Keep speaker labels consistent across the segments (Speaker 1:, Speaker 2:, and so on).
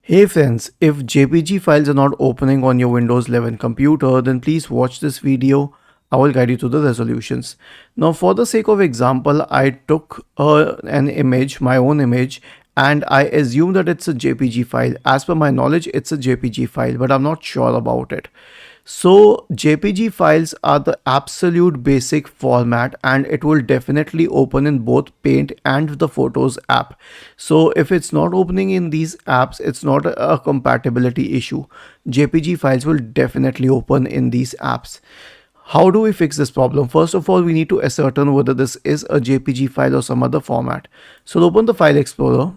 Speaker 1: Hey friends, if JPG files are not opening on your Windows 11 computer, then please watch this video. I will guide you to the resolutions. Now for the sake of example, I took an image, my own image, and I assume that it's a JPG file. As per my knowledge, it's a JPG file, but I'm not sure about it. So JPG files are the absolute basic format and it will definitely open in both Paint and the Photos app. So if it's not opening in these apps, it's not a compatibility issue. JPG files will definitely open in these apps. How do we fix this problem? First of all, we need to ascertain whether this is a JPG file or some other format. So open the File Explorer.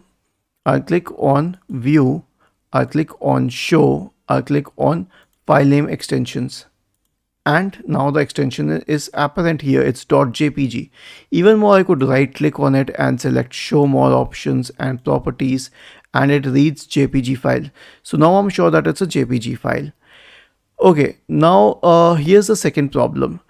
Speaker 1: I'll click on View. I'll click on Show. I'll click on File Name Extensions. And now the extension is apparent here. It's .jpg. Even more, I could right click on it and select Show More Options and Properties, and it reads JPG file. So now I'm sure that it's a JPG file. Okay, now here's the second problem.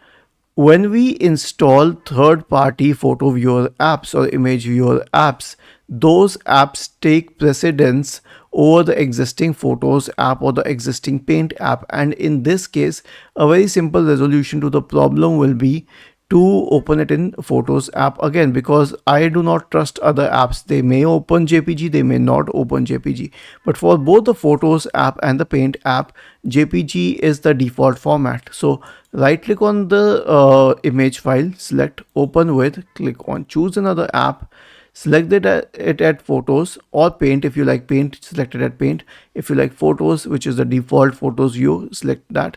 Speaker 1: When we install third-party photo viewer apps or image viewer apps, those apps take precedence over the existing Photos app or the existing Paint app. And in this case, a very simple resolution to the problem will be to open it in Photos app again, because I do not trust other apps. They may open JPG, they may not open JPG. But for both the Photos app and the Paint app, JPG is the default format. So right click on the image file, select Open With, click on Choose Another App, select it at Photos or Paint. If you like Paint, select it at Paint. If you like Photos, which is the default Photos view, select that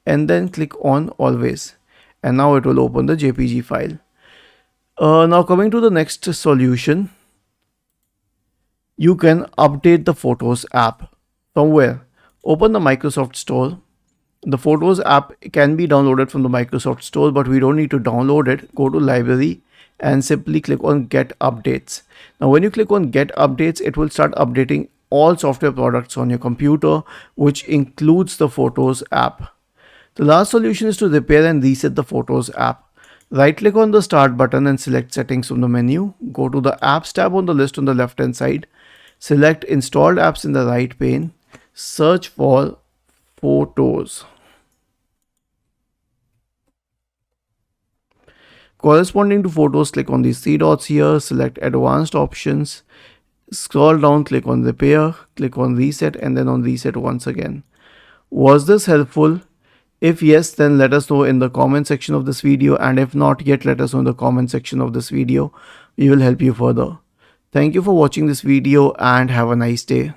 Speaker 1: and then click on Always. And now it will open the JPG file. Now coming to the next solution, you can update the Photos app. From where? Open the Microsoft Store. The Photos app can be downloaded from the Microsoft Store, but we don't need to download it. Go to Library and simply click on Get Updates. Now when you click on Get Updates, it will start updating all software products on your computer, which includes the Photos app. The last solution is to repair and reset the Photos app. Right click on the Start button and select Settings from the menu. Go to the Apps tab on the list on the left hand side. Select Installed Apps in the right pane. Search for Photos. Corresponding to Photos, click on these three dots here. Select Advanced Options. Scroll down, click on Repair, click on Reset, and then on Reset once again. Was this helpful? If yes, then let us know in the comment section of this video, and if not yet, let us know in the comment section of this video. We will help you further. Thank you for watching this video and have a nice day.